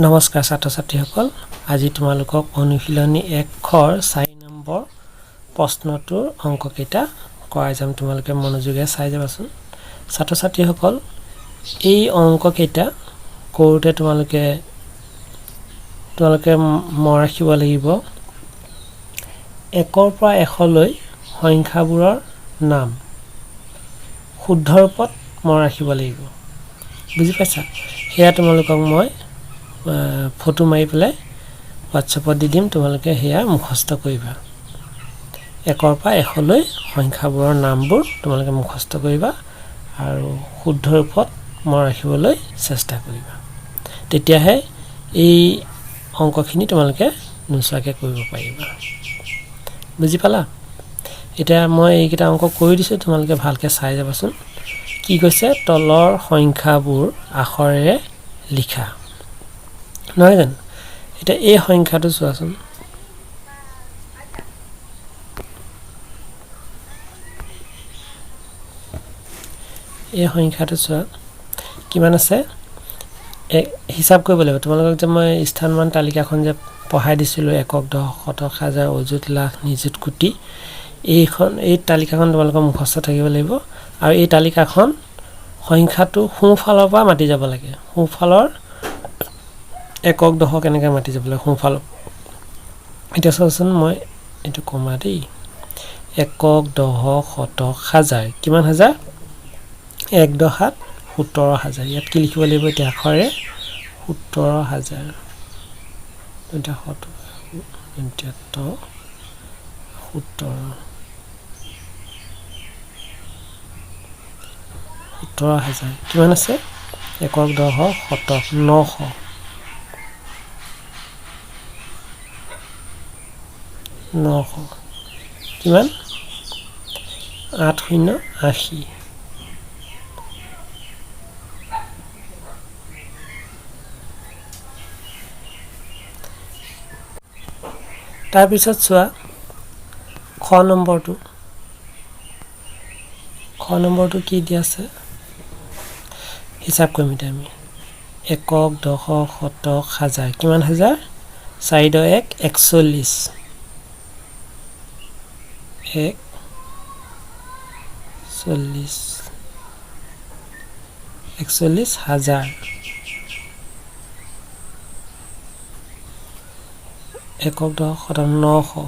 নমস্কাৰ ছাত্ৰ ছাত্ৰীসকল আজি তোমালোকক অনুশীলনী 1 খৰ 4 নম্বৰ প্ৰশ্নটোৰ অংককেইটা কৰাই যাম তোমালোকে মনোযোগেৰে চাই যাবাচোন ছাত্ৰ ছাত্ৰীসকল এই অংককেইটা কৰোতে তোমালোকে মন ৰাখিব লাগিব 1 ৰ পৰা 100 লৈ সংখ্যাবোৰৰ নাম শুদ্ধ ৰূপত মন ৰাখিব লাগিব বুজি পাইছা হেয়া তোমালোকক মই ফটো মাৰি পেলাই WhatsAppত দি দিম তোমালোকে হেয়া মুখস্থ কৰিবা 1 ৰ পৰা 100 লৈ সংখ্যাবোৰৰ নামবোৰ তোমালোকে মুখস্থ কৰিবা আৰু শুদ্ধ ৰূপত মন ৰাখিবলৈ চেষ্টা কৰিবা তেতিয়াহে এই অংকখিনি তোমালোকে নোচোৱাকৈ কৰিব পাৰিবা বুজি পালা এতিয়া মই এইকেইটা অংক কৰি দিছো তোমালোকে ভালকৈ চাই যাবাচোন কি কৈছে তলৰ সংখ্যাবোৰ আখৰেৰে লিখা নহয় জানো এটা এই সংখ্যাটো চোৱাচোন এই সংখ্যাটো চোৱা কিমান আছে হিসাব কৰিব লাগিব তোমালোকক যে মই স্থানমান তালিকাখন যে পঢ়াই দিছিলো একক দহ শতক হাজাৰ অযুত লাখ নিযুত কোটি এই তালিকাখন তোমালোকৰ মুখস্থ থাকিব লাগিব আৰু এই তালিকাখন সংখ্যাটো সোঁফালৰ পৰা মাতি যাব লাগে সোঁফালৰ একক দহ কেনেকৈ মাতি যাব লাগে সোঁফালৰ এটা চোৱাচোন মই এটো কমা দেই একক দহ শতক হাজাৰ কিমান হাজাৰ 1 দহাত 17000 ইয়াত কি লিখিব লাগিব এতিয়া আখৰে 17000 এটা 17000 কিমান আছে একক দহ শতক 900 কিমান 8080 তাৰ পিছত চোৱা খ নম্বৰটো কি দি আছে হিসাব কৰিম এতিয়া আমি একক দহ শতক হাজাৰ কিমান হাজাৰ 4 দহ 1 41 41,000 একক দহ শতক 900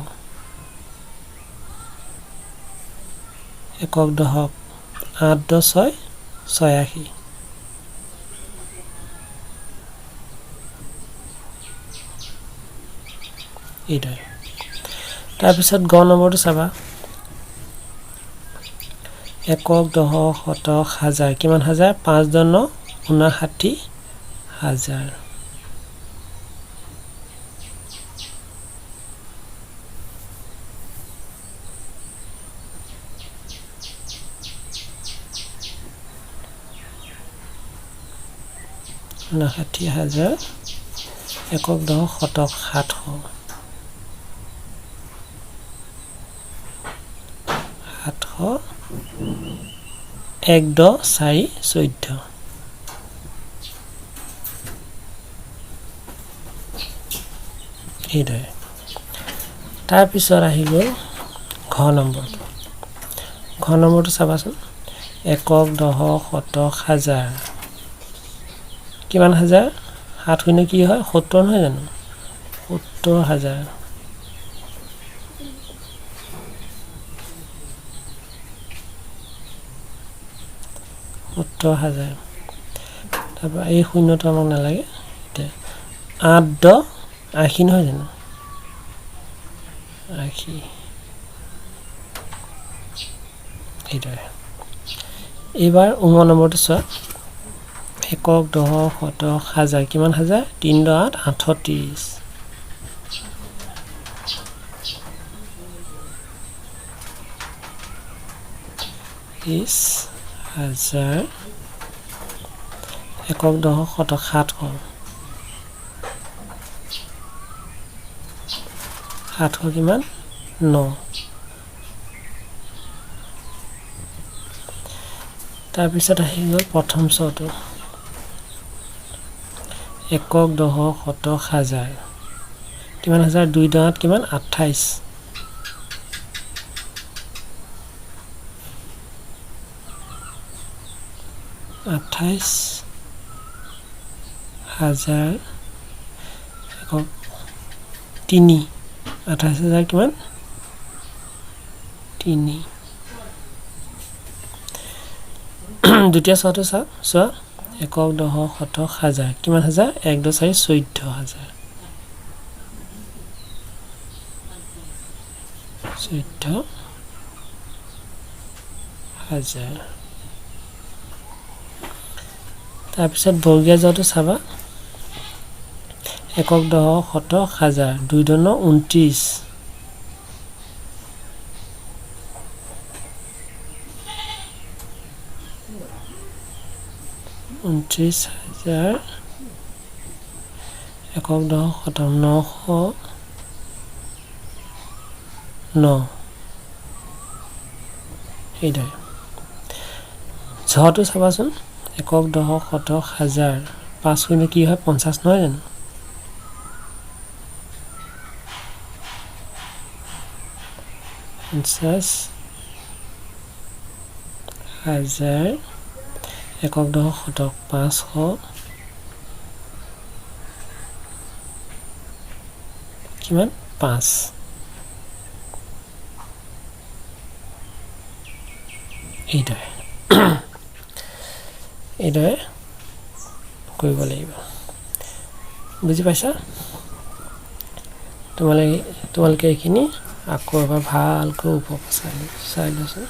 একক দহক 8 দহ 6 86 এইটাই তাৰপিছত গ নম্বৰটো চাবা একক দহ শতক হাজাৰ কিমান হাজাৰ 5 দহ 9 59,000 59,000 একক দহ শতক 700 1 দহ 4 14 এইদৰে তাৰপিছত আহি গ'ল ঘ নম্বৰটো চাবাচোন একক দহ শতক হাজাৰ কিমান হাজাৰ 7 শূন্য কি হয় 70 নহয় জানো 70,000 70,000 তাৰপৰা এই শূন্যটো আমাক নালাগে 8 দহ 80 নহয় জানো 80 এইদৰে এইবাৰ 19 নম্বৰটো চোৱা একক দহ শতক হাজাৰ কিমান হাজাৰ 3 দহ 8 38 30,000 একক দহ শতক 700 কিমান 9 তাৰপিছত আহি গ'ল প্ৰথম চটো একক দশক শতক হাজাৰ কিমান হাজাৰ 2 দহত কিমান 28 হাজাৰ একক 3 28,000 কিমান 3 দ্বিতীয় ছটো চোৱা একক দশক শতক হাজাৰ কিমান হাজাৰ 1 2 4 14,000 14,000 তাৰপিছত বৰ্গীয় জটো চাবা একক দশক শতক হাজাৰ 2 দন 29 29,000 একক দশক শতক 909 এইদৰে ছটো চাবাচোন একক দশক শতক হাজাৰ 5 শূন্য কি হয় 50 নহয় জানো 50,000 একক দশক শতক 500 কিমান 5 এইদৰে কৰিব লাগিব বুজি পাইছা তোমালোকে এইখিনি আকৌ এবাৰ ভালকৈ উপপাচাই চাই লৈছোঁ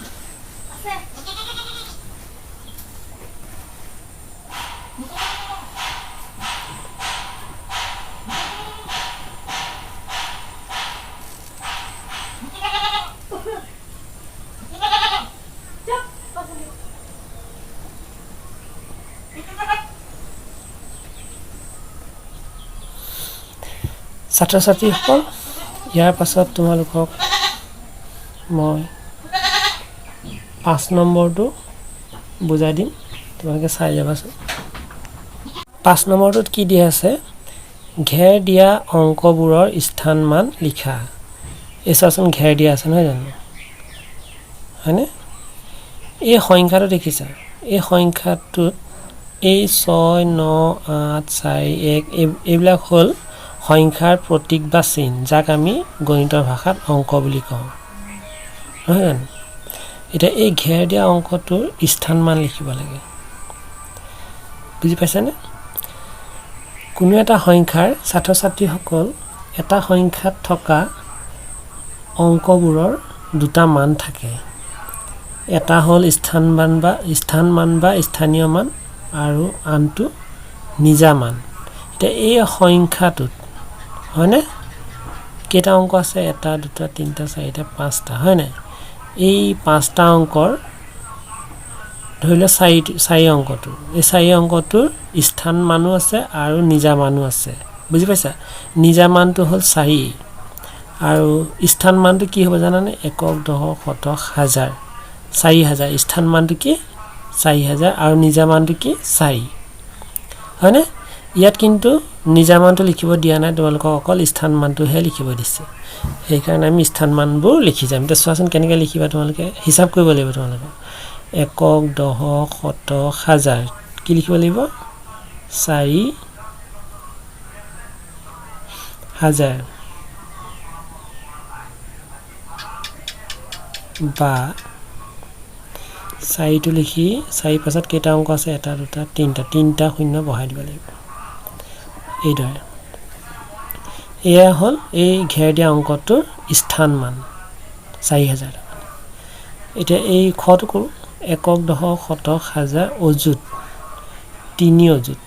ছাত্ৰ ছাত্ৰীসকল ইয়াৰ পাছত তোমালোকক মই 5 নম্বৰটো বুজাই দিম তোমালোকে চাই যাবাচোন 5 নম্বৰটোত কি দিয়া আছে ঘেৰ দিয়া অংকবোৰৰ স্থান মান লিখা এই চাচোন ঘেৰ দিয়া আছে নহয় জানো হয়নে এই সংখ্যাটো দেখিছা এই সংখ্যাটোত এই 6 9 8 4 1 এইবিলাক হ'ল সংখ্যাৰ প্ৰতীক বা চিন যাক আমি গণিতৰ ভাষাত অংক বুলি কওঁ নহয় জানো এটা এই ঘেৰ দিয়া অংকটোৰ স্থান মান লিখিব লাগে বুজি পাইছানে কোনো এটা সংখ্যাৰ ছাত্ৰ ছাত্ৰীসকল এটা সংখ্যাত থকা অংকবোৰৰ দুটা মান থাকে এটা হ'ল স্থান মান বা স্থানীয় মান আৰু আনটো নিজা মান এটা এই সংখ্যাটোত হয়নে কেইটা অংক আছে 1 2 3 4 5টা হয়নে এই 5টা অংকৰ ধৰিলে 4 অংকটো এই 4 অংকটোৰ স্থান মানো আছে আৰু নিজা মানো আছে বুজি পাইছা নিজা মানটো হ'ল 4 আৰু স্থান মানটো কি হ'ব জানানে একক দশক শতক হাজাৰ 4,000 স্থান মানটো কি 4,000 আৰু নিজা মানটো কি 4 হয়নে ইয়াত কিন্তু নিজা মানটো লিখিব দিয়া নাই তোমালোকক অকল স্থান মানটোহে লিখিব দিছে সেইকাৰণে আমি স্থান মানবোৰ লিখি যাম এতিয়া চোৱাচোন কেনেকৈ লিখিবা তোমালোকে হিচাপ কৰিব লাগিব তোমালোকে একক দশক শতক হাজাৰ কি লিখিব লাগিব 4,000 বা 4টো লিখি 4 পাছত কেইটা অংক আছে 1 2 3টা শূন্য বহাই দিব লাগিব এইদৰে এয়া হ'ল এই ঘেৰ দিয়া অংকটোৰ স্থান মান 4,000 এতিয়া এই খটো কৰোঁ একক দশক শতক হাজাৰ অযুত 3 অযুত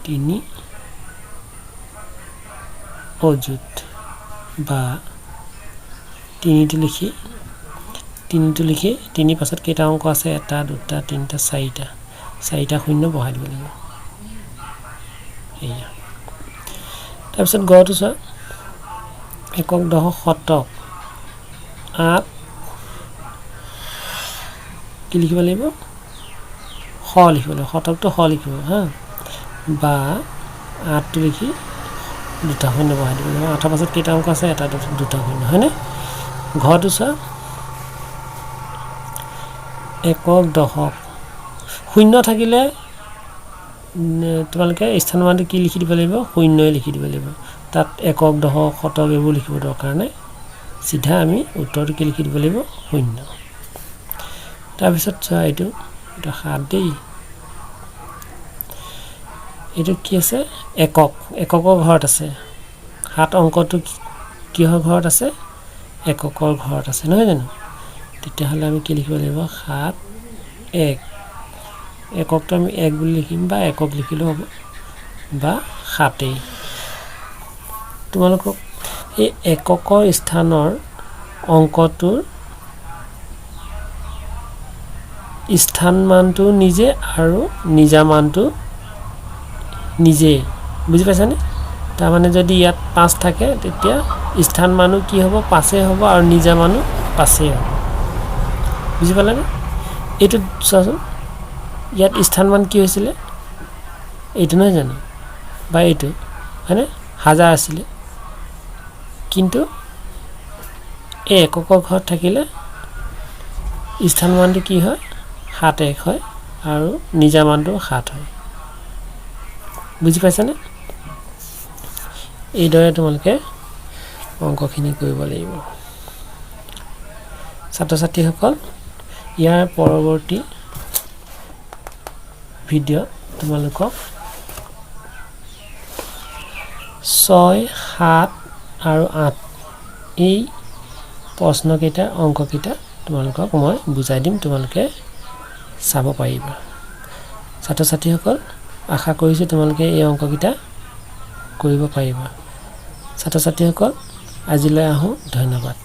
3 অযুত বা 3টো লিখি 3 পাছত কেইটা অংক আছে 1 2 3 4টা শূন্য বহাই দিব লাগিব এয়া তাৰপিছত গটো চোৱা একক দশক শতক 8 কি লিখিব লাগিব শ লিখিব লাগিব শতকটো শ লিখিব হা বা 8টো লিখি দুটা শূন্য বহাই দিব লাগিব 8ৰ পাছত কেইটা অংক আছে এটা দুটা শূন্য হয়নে ঘৰটো চোৱা একক দশক শূন্য থাকিলে তোমালোকে স্থান মানটো কি লিখি দিব লাগিব শূন্যই লিখি দিব লাগিব তাত একক দশক শতক এইবোৰ লিখিব দৰকাৰ নাই সিধা আমি উত্তৰটো কি লিখি দিব লাগিব শূন্য তাৰপিছত চোৱা এইটো 7 দেই এইটো কি আছে এককৰ ঘৰত আছে 7 অংকটো কিহৰ ঘৰত আছে এককৰ ঘৰত আছে নহয় জানো তেতিয়াহ'লে আমি কি লিখিব লাগিব 7 1 এককটো আমি 1 বুলি লিখিম বা একক লিখিলেও হ'ব বা 7 তোমালোকক এই এককৰ স্থানৰ অংকটোৰ স্থান মানটো নিজে আৰু নিজা মানটো নিজে বুজি পাইছানে তাৰ মানে যদি ইয়াত 5 থাকে তেতিয়া স্থান মানো কি হ'ব 5 হ'ব আৰু নিজা মানো 5 হ'ব বুজি পালানে এইটো চোৱাচোন ইয়াত স্থান মান কি হৈছিল এইটো নহয় জানো বা এইটো হয়নে 1000 আছিল কিন্তু এই এককৰ ঘৰত থাকিলে স্থান মানটো কি হয় 7 1 হয় আৰু নিজা মানটো 7 হয় বুজি পাইছানে এইদৰে তোমালোকে অংকখিনি কৰিব লাগিব ছাত্ৰ ছাত্ৰীসকল ইয়াৰ পৰৱৰ্তী ভিডিঅ তোমালোকক 6 7 আৰু 8 এই প্ৰশ্নকেইটা অংককেইটা তোমালোকক মই বুজাই দিম তোমালোকে চাব পাৰিবা ছাত্ৰ ছাত্ৰীসকল আশা কৰিছো তোমালোকে এই অংককেইটা কৰিব পাৰিবা ছাত্ৰ ছাত্ৰীসকল আজিলৈ আহো ধন্যবাদ